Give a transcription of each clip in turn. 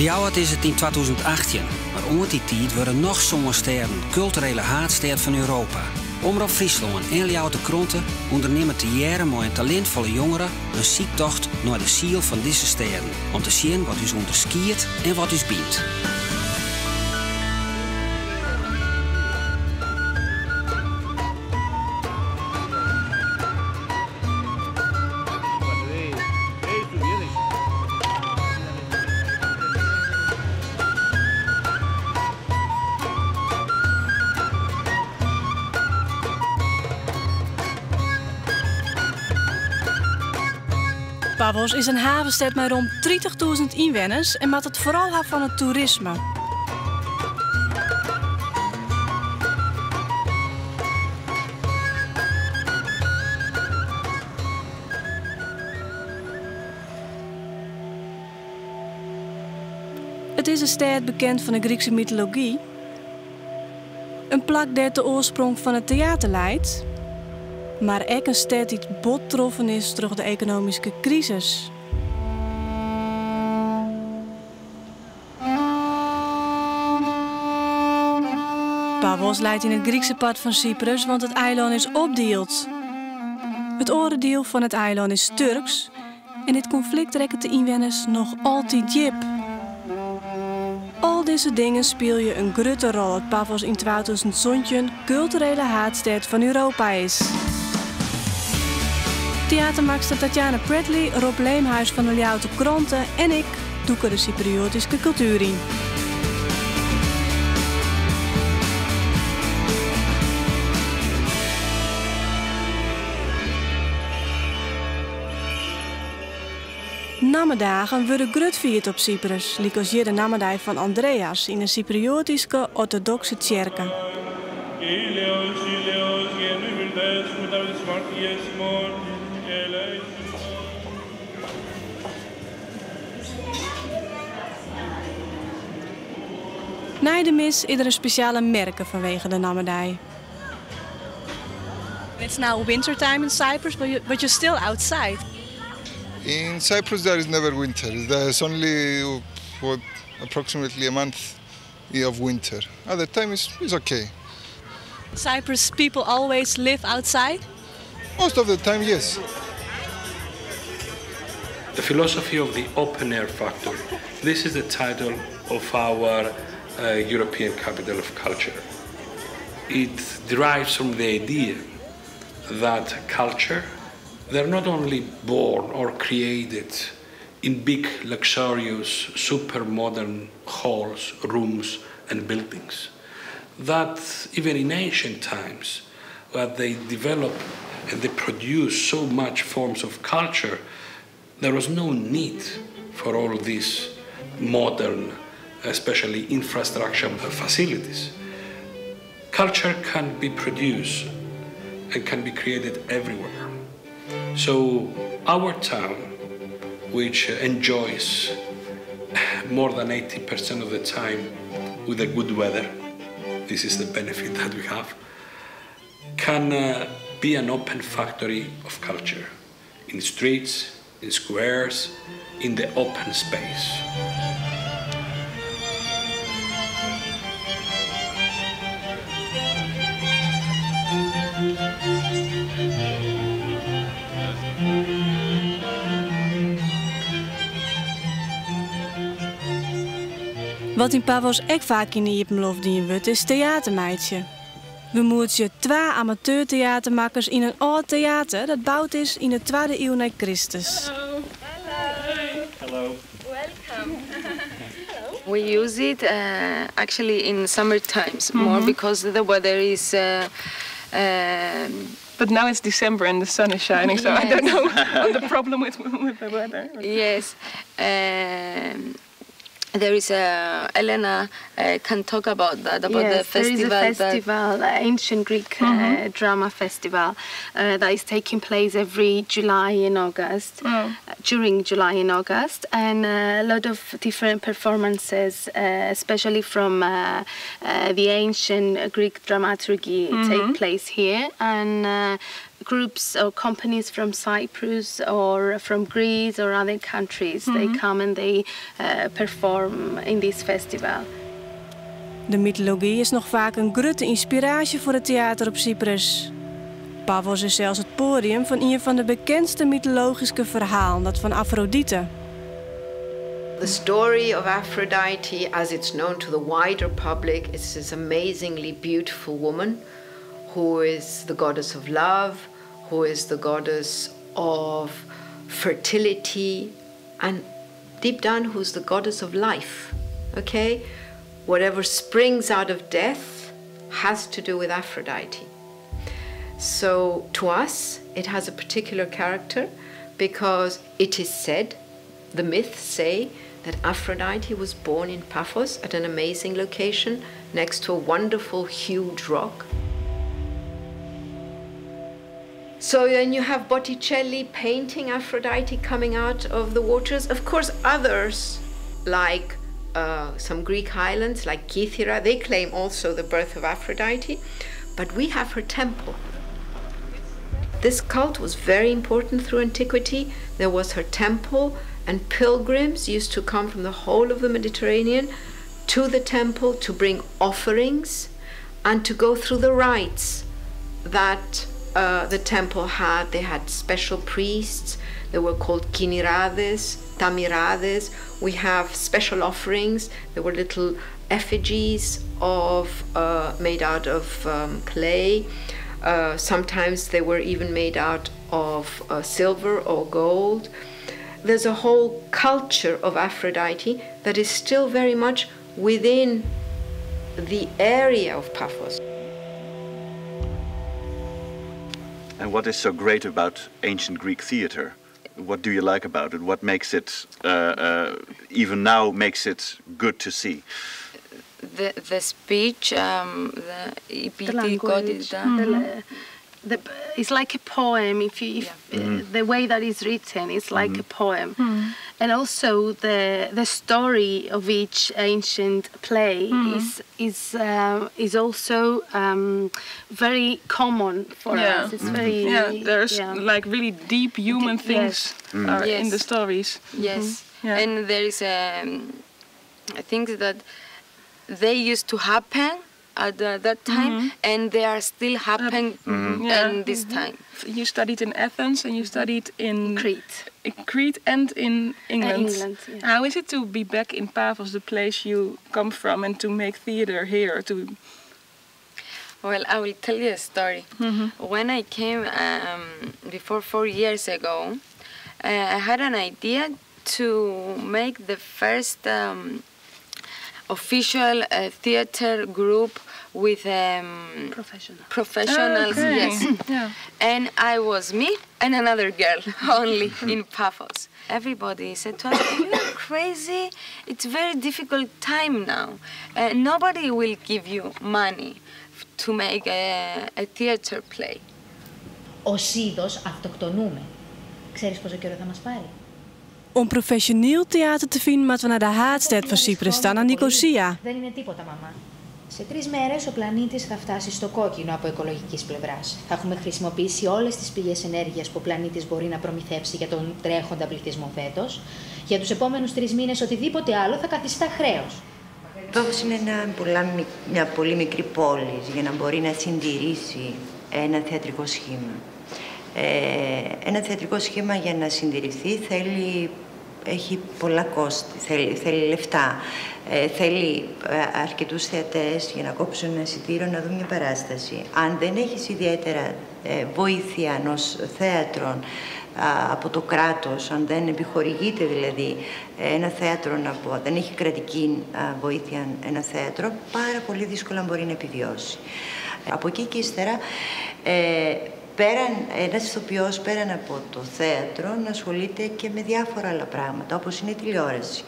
Ljouwert is het in 2018, maar onder die tijd worden nog zo'n steden culturele haardstad van Europa. Omroep Friesland en Ljouwert de Kronte ondernemen te jaren met een talentvolle jongeren een ziektocht naar de ziel van deze steden. Om te zien wat u onderskiert en wat u biedt. Pavos is een havenstad met rond 30.000 inwoners en maakt het vooral af van het toerisme. Het is een stad bekend van de Griekse mythologie. Een plek dat de oorsprong van het theater leidt. Maar ook een stad die bot getroffen is door de economische crisis. Pavos leidt in het Griekse part van Cyprus, want het eiland is opdeeld. Het oordeel van het eiland is Turks en dit conflict trekt de inwoners nog altijd diep. Al deze dingen speel je een grote rol dat Pavos in 2017 culturele haardstad van Europa is. Theatermaakster Tatjana Bradley, Rob Leemhuis van de Ljouwert de Kronte en ik doeken de Cypriotische cultuur in. Namiddagen worden grut vierd op Cyprus, liek als hier de namadag van Andreas in de Cypriotische orthodoxe kerken. Na de mis is er een speciale merken vanwege de namadag. It's now wintertime in Cyprus, but you're still outside. In Cyprus there is never winter. There's only approximately a month of winter. Other time is okay. Cyprus people always live outside? Most of the time, yes. The philosophy of the open air factory. This is the title of our European Capital of Culture. It derives from the idea that culture, they're not only born or created in big, luxurious, super modern halls, rooms and buildings. That even in ancient times, where they develop and they produce so much forms of culture, there was no need for all these modern, especially infrastructure facilities. Culture can be produced and can be created everywhere. So our town, which enjoys more than 80% of the time with the good weather, this is the benefit that we have, can be an open factory of culture in streets, in squares, in the open space. Wat in Pavos ook vaak in de Jippenlof dienen wordt, is theatermeidje. We moeten 2 amateurtheatermakers in een oud theater dat bouwd is in de 2e eeuw na Christus. Hello. Hello. Welcome. We use it actually in summer times more because the weather is. But now it's December and the sun is shining, so I don't know what the problem with the weather. Yes. There is Elena can talk about that, about the festival. There is a festival, ancient Greek drama festival that is taking place every July and August, during July and August, and a lot of different performances, especially from the ancient Greek dramaturgy, take place here. And groups or companies from Cyprus or from Greece or other countries. They come and they perform in this festival. De mythologie is nog vaak een grote inspiratie voor het theater op Cyprus. Paphos is zelfs het podium van een van de bekendste mythologische verhalen, dat van Aphrodite. The story of Aphrodite, as it's known to the wider public, is this amazingly beautiful woman who is the goddess of love, who is the goddess of fertility, and deep down who's the goddess of life, okay? Whatever springs out of death has to do with Aphrodite. So to us, it has a particular character because it is said, the myths say, that Aphrodite was born in Paphos at an amazing location next to a wonderful, huge rock. So then you have Botticelli painting Aphrodite coming out of the waters. Of course, others, like some Greek islands, like Kythera, they claim also the birth of Aphrodite, but we have her temple. This cult was very important through antiquity. There was her temple, and pilgrims used to come from the whole of the Mediterranean to the temple to bring offerings and to go through the rites that the temple had. They had special priests. They were called kinirades, tamirades. We have special offerings. There were little effigies made out of clay. Sometimes they were even made out of silver or gold. There's a whole culture of Aphrodite that is still very much within the area of Paphos. And what is so great about ancient Greek theater? What do you like about it? What makes it, even now, makes it good to see? The speech, the language, it's like a poem. The way that it's written, it's like a poem, and also the story of each ancient play is also very common for us. It's very there's like really deep human things are in the stories. Yes, and there is I think that they used to happen at that time, and they are still happening in this time. You studied in Athens and you studied in Crete and in England. How is it to be back in Paphos, the place you come from, and to make theater here? Well, I will tell you a story. When I came before 4 years ago, I had an idea to make the first official theater group with professionals. Yes. And I was me and another girl only in Paphos. Everybody said to us, "You are crazy. It's a very difficult time now. Nobody will give you money to make a theater play." Ως είδος αυτοκτονούμε. Ξέρεις πόσο καιρό θα μας πάρει? Om professioneel theater te vinden, moeten we naar de haardstad van Cyprus staan, naar Nicosia. Δεν είναι τίποτα, μαμά. Σε 3 μέρες ο πλανήτης θα φτάσει στο κόκκινο από οικολογικής πλευράς. Θα έχουμε χρησιμοποιήσει όλες τις πηγές ενέργειας που ο πλανήτης μπορεί να προμηθεύσει για τον τρέχοντα πληθυσμό φέτος. Για τους επόμενους 3 μήνες οτιδήποτε άλλο θα καθιστά χρέος. Paphos είναι μια πολύ μικρή πόλη για να μπορεί να συντηρήσει ένα θεατρικό σχήμα. Ένα θεατρικό σχήμα για να συντηρηθεί έχει πολλά κόστη, θέλει λεφτά, θέλει αρκετούς θεατές για να κόψουν ένα εισιτήριο να δουν μια παράσταση. Αν δεν έχεις ιδιαίτερα βοήθεια ενός θέατρων από το κράτος, αν δεν επιχορηγείται δηλαδή ένα θέατρο δεν έχει κρατική βοήθεια ένα θέατρο, πάρα πολύ δύσκολα μπορεί να επιβιώσει. Από εκεί και ύστερα, ένας ηθοποιός πέραν από το θέατρο να ασχολείται και με διάφορα άλλα πράγματα, όπως είναι η τηλεόραση.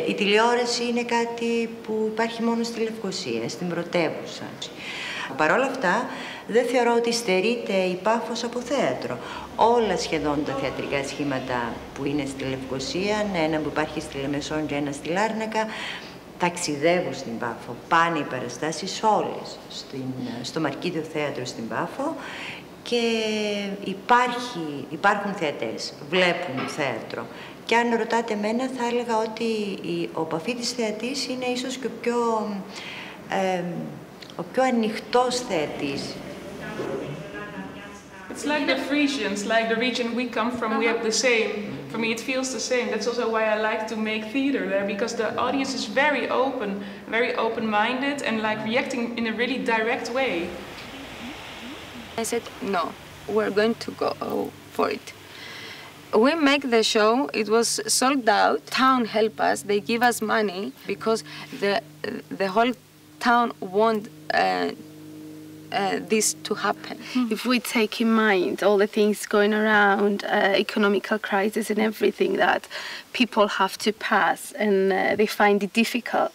Η τηλεόραση είναι κάτι που υπάρχει μόνο στη Λευκοσία, στην πρωτεύουσα. Παρ' όλα αυτά, δεν θεωρώ ότι στερείται η Πάφος από θέατρο. Όλα σχεδόν τα θεατρικά σχήματα που είναι στη Λευκοσία, ένα που υπάρχει στη Λεμεσόν και ένα στη Λάρνακα, ταξιδεύουν στην Πάφο. Πάνε οι παραστάσεις όλες στο Μαρκίδιο Θέατρο στην Πάφο και υπάρχουν θεατές, βλέπουν θέατρο. Και αν ρωτάτε εμένα, θα έλεγα ότι ο Παφίτης θεατής είναι ίσως και ο πιο ανοιχτός θεατής. It's like the Frisians, like the region we come from, we have the same. For me, it feels the same. That's also why I like to make theater there, because the audience is very open-minded, and like reacting in a really direct way. I said, no, we're going to go for it. We make the show, it was sold out. Town help us, they give us money, because the whole town want this to happen. If we take in mind all the things going around, economical crisis and everything that people have to pass, and they find it difficult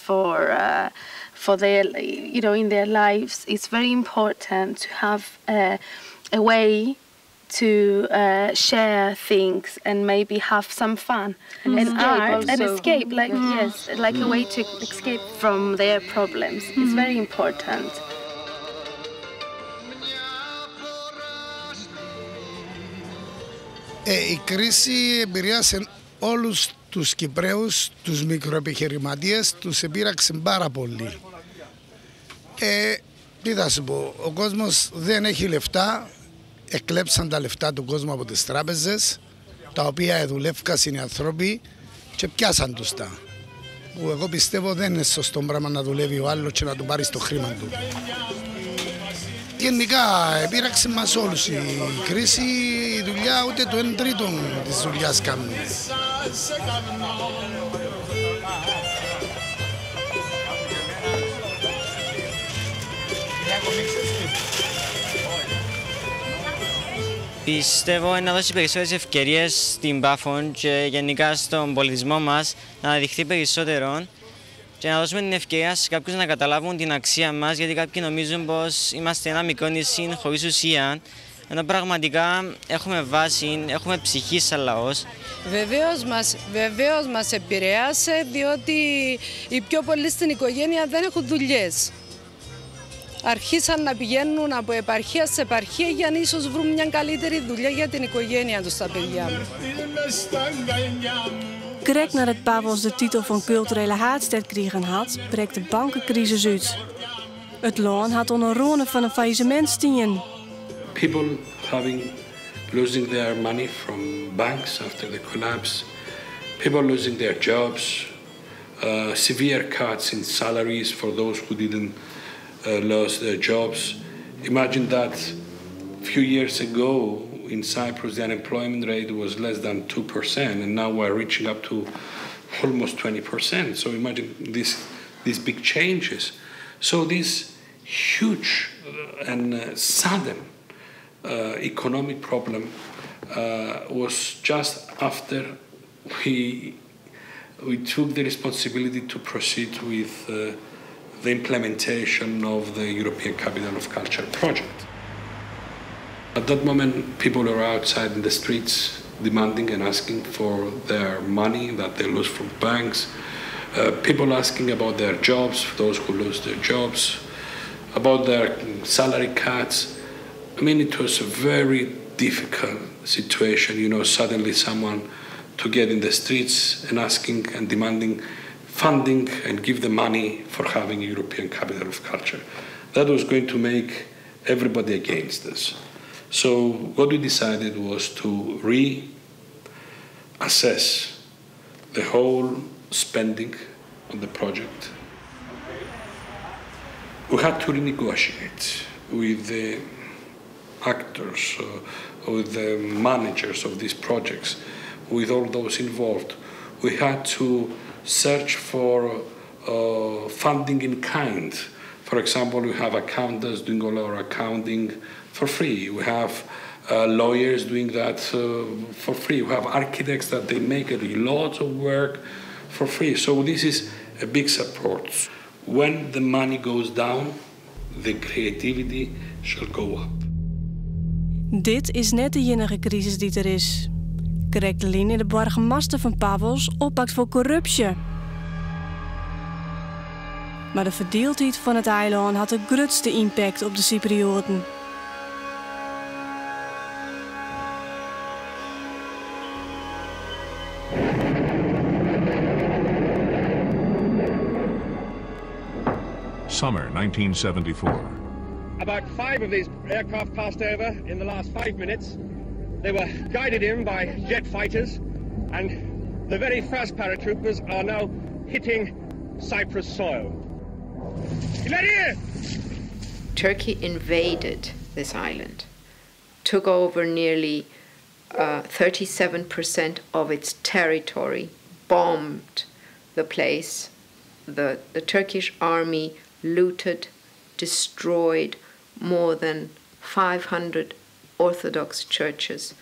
for their, in their lives, it's very important to have a way to share things and maybe have some fun and art and escape, like a way to escape from their problems. It's very important. Η κρίση επηρέασε όλους τους Κυπραίους, τους μικροεπιχειρηματίες, τους επήραξε πάρα πολύ. Τι θα σου πω, ο κόσμος δεν έχει λεφτά, εκλέψαν τα λεφτά του κόσμου από τις τράπεζες, τα οποία δουλεύκαν οι άνθρωποι και πιάσαν τους τα. Που εγώ πιστεύω δεν είναι σωστό πράγμα να δουλεύει ο άλλος και να του πάρει το χρήμα του. Γενικά επήραξε μας όλους η κρίση, η δουλειά ούτε το 1/3 της δουλειάς κάνουμε. Πιστεύω να δώσει περισσότερες ευκαιρίες στην Πάφο και γενικά στον πολιτισμό μας να αναδειχθεί περισσότερο και να δώσουμε την ευκαιρία σε κάποιους να καταλάβουν την αξία μας, γιατί κάποιοι νομίζουν πως είμαστε ένα μικρό νησί χωρίς ουσία, ενώ πραγματικά έχουμε βάση, έχουμε ψυχή σαν λαός. Βεβαίως μας επηρέασε, διότι οι πιο πολλοί στην οικογένεια δεν έχουν δουλειές. Αρχίσαν να pηγαίνουν από επαρχία σε επαρχία για να ίσως βρουν μια καλύτερη δουλειά για την οικογένεια τους, τα παιδιά μου. Correct nadat Pavels de titel van culturele haardstad gekregen had, breekt de bankencrisis uit. Het land had onder ronen van een faillissement staan. People losing their money from banks after the collapse, people losing their jobs, severe cuts in salaries for those who didn't lost their jobs. Imagine that a few years ago in Cyprus the unemployment rate was less than 2%, and now we're reaching up to almost 20%. So imagine these big changes. So this huge and sudden economic problem was just after we took the responsibility to proceed with the implementation of the European Capital of Culture project. At that moment, people were outside in the streets demanding and asking for their money that they lose from banks. People asking about their jobs, those who lose their jobs, about their salary cuts. I mean, it was a very difficult situation, suddenly someone to get in the streets and asking and demanding funding and give the money for having a European Capital of Culture. That was going to make everybody against us. So what we decided was to reassess the whole spending on the project. We had to renegotiate with the actors, with the managers of these projects, with all those involved. We had to search for funding in kind. For example, we have accountants doing all our accounting for free. We have lawyers doing that for free. We have architects that they make lots of work for free. So this is a big support. When the money goes down, the creativity shall go up. Dit is net de enige crisis die er is. Correct Lien in de burgemeester van Pavels oppakt voor corruptie. Maar de verdeeldheid van het eiland had de grootste impact op de Cyprioten. summer 1974. About 5 of these aircraft passed over in the last 5 minutes. They were guided in by jet fighters, and the very first paratroopers are now hitting Cyprus soil. Turkey invaded this island, took over nearly 37% of its territory, bombed the place. The Turkish army looted, destroyed more than 500 Orthodox churches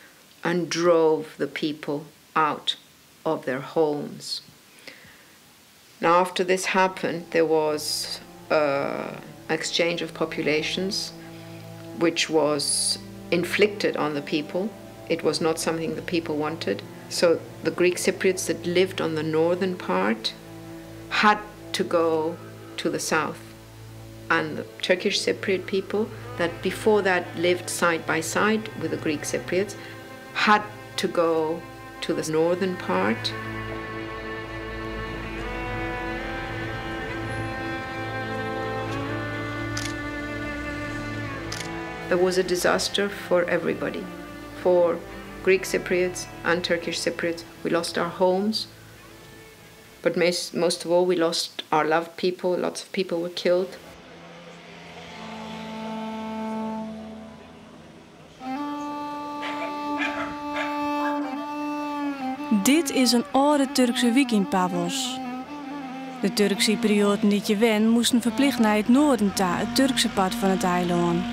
and drove the people out of their homes. Now, after this happened, there was exchange of populations, which was inflicted on the people. It was not something the people wanted. So the Greek Cypriots that lived on the northern part had to go to the south. And the Turkish Cypriot people that before that lived side by side with the Greek Cypriots had to go to the northern part. It was a disaster for everybody, for Greek Cypriots and Turkish Cypriots. We lost our homes, but most of all, we lost our loved people. Lots of people were killed. Dit is een oude Turkse wijk in Pavos. De Turkse Cyprioten die je wen moesten verplicht naar het noorden ta, het Turkse pad van het eiland.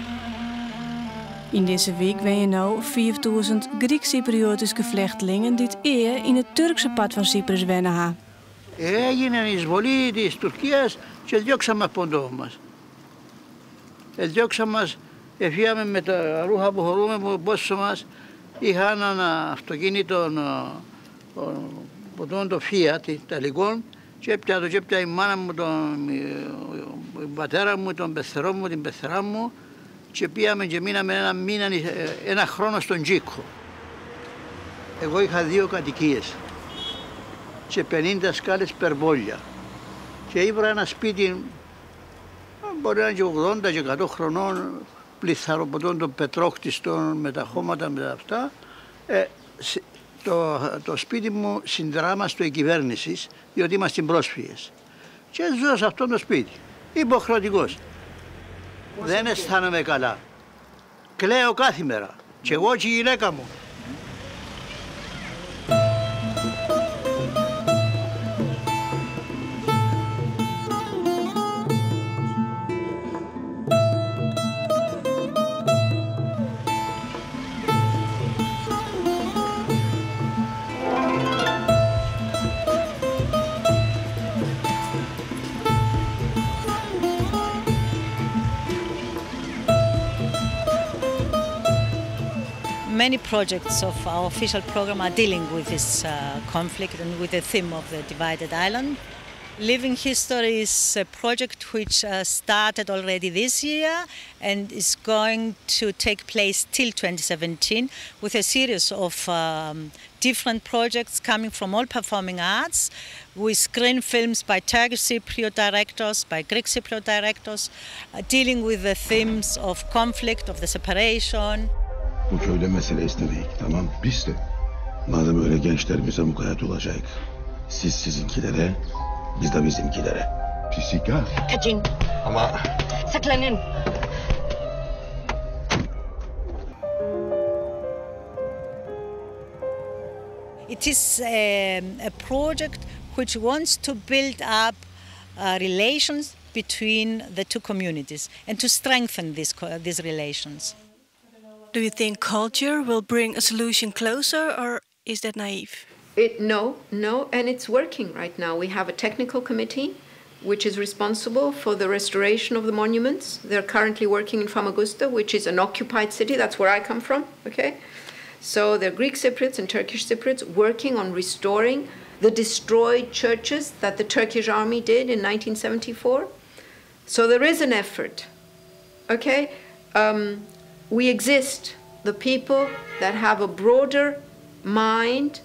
In deze week wen je nou 5000 Griek-Cypriotische vluchtelingen die eer in het Turkse pad van Cyprus wennen ha. Έγινε εισβολή της Τουρκίας και διώξαμε από το μας. Διώξαμε μας, έφυγαμε με τα ρούχα που φορούμε, πόσο μας είχα ένα αυτοκίνητο από το Fiat Ιταλικό και έπια η μάνα μου, τον πατέρα μου, τον πεθερό μου, την πεθερά μου και πήγαμε και μείναμε ένα χρόνο στον Τζίκο. Εγώ είχα 2 κατοικίες και 50 σκάλες περβόλια και ήβρα ένα σπίτι, μπορεί να είναι και 80 και 100 χρονών, πληθαροποτών των πετρόκτιστων με τα χώματα, με τα αυτά. Το σπίτι μου συνδράμαστο η κυβέρνηση, διότι είμαστε πρόσφυγες. Και ζω σε αυτό το σπίτι, υποχρεωτικός. Δεν αισθάνομαι καλά. Κλαίω κάθε μέρα. Και εγώ και η γυναίκα μου. Many projects of our official program are dealing with this conflict and with the theme of the divided island. Living History is a project which started already this year and is going to take place till 2017 with a series of different projects coming from all performing arts. We screen films by Turkish Cypriot directors, by Greek Cypriot directors, dealing with the themes of conflict, of the separation. Bu köyde mesele istemek, tamam? Biz de. Madem öyle gençlerimize mukayyet olacak. Siz sizinkilere, biz de bizimkilere. Pisika. Kaçın. Ama... Saklanın. It is a project which wants to build up relations between the two communities and to strengthen these relations. Do you think culture will bring a solution closer, or is that naive? No, and it's working right now. We have a technical committee which is responsible for the restoration of the monuments. They're currently working in Famagusta, which is an occupied city. That's where I come from, okay? So they're Greek Cypriots and Turkish Cypriots working on restoring the destroyed churches that the Turkish army did in 1974. So there is an effort, okay? We exist, the people that have a broader mind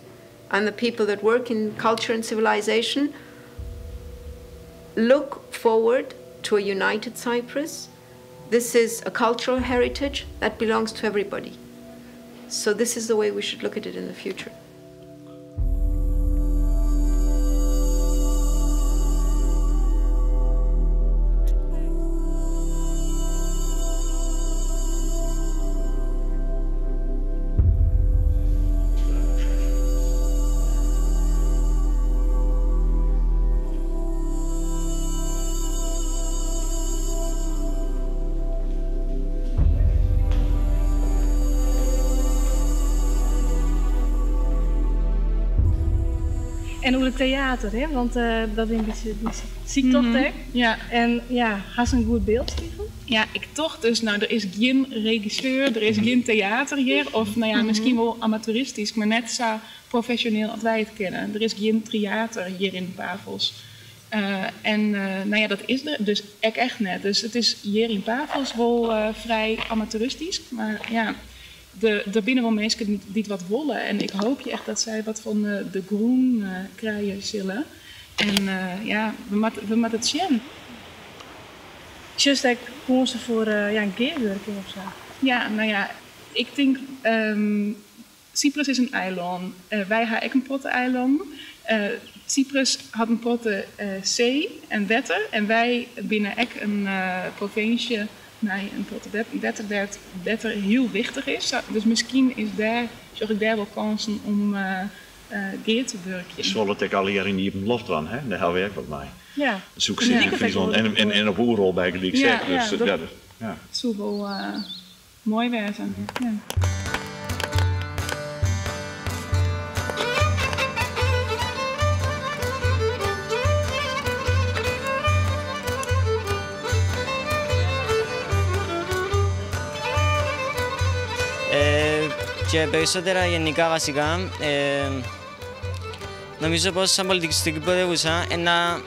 and the people that work in culture and civilization look forward to a united Cyprus. This is a cultural heritage that belongs to everybody. So this is the way we should look at it in the future. En over het theater, hè? Want dat zie ik toch, hè? Ja. En ja, had ze een goed beeld, Steven? Ja, ik toch dus, nou, er is geen regisseur, er is geen theater hier, of nou ja, misschien wel amateuristisch, maar net zo professioneel als wij het kennen. Er is geen theater hier in Pafos. Nou ja, dat is er dus echt net. Dus het is hier in Pafos wel vrij amateuristisch, maar ja, er binnen wel mensen die het wat willen. En ik hoop je echt dat zij wat van de groen krijgen zullen. En ja, we moeten het zien. Just like gewoon ze voor een gearworking of zo. Ja, nou ja, ik denk Cyprus is een eiland. Wij hebben ook een potte eiland. Cyprus had een potte zee en water. En wij binnen ook een provincie, nee, een potte water heel wichtig is. Dus misschien is zag ik daar wel kansen om gear te werken. Zwolle het al hier in die loft van, hè? Daar hebben we ook wat mee. Ja. Zoek ze in Friesland en op Oerol bij die ik zeg. Ja, dus, dat zou wel mooi wezen. Ja. Και περισσότερα γενικά βασικά, νομίζω πως σαν πολιτιστική πρωτεύουσα να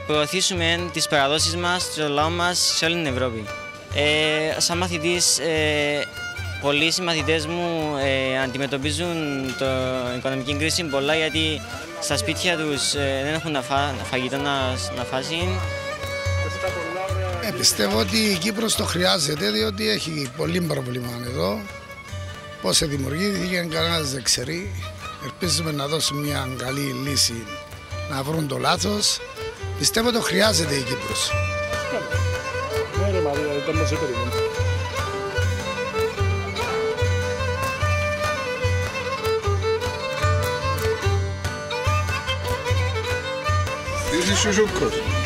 προωθήσουμε τις παραδόσεις μας, το λαό μας σε όλη την Ευρώπη. Σαν μαθητής, πολλοί συμμαθητές μου αντιμετωπίζουν την οικονομική κρίση πολλά γιατί στα σπίτια τους δεν έχουν φαγητό να φάσουν. Πιστεύω ότι η Κύπρος το χρειάζεται, διότι έχει πολύ πρόβλημα εδώ. Πώς δημιουργήθηκε, κανένας δεν ξέρει. Ελπίζουμε να δώσουμε μια καλή λύση, να βρουν το λάθος. Πιστεύω το χρειάζεται η Κύπρος. Ναι ρε Μαρία, δεν μας έπαιρνε. This is Shusukos.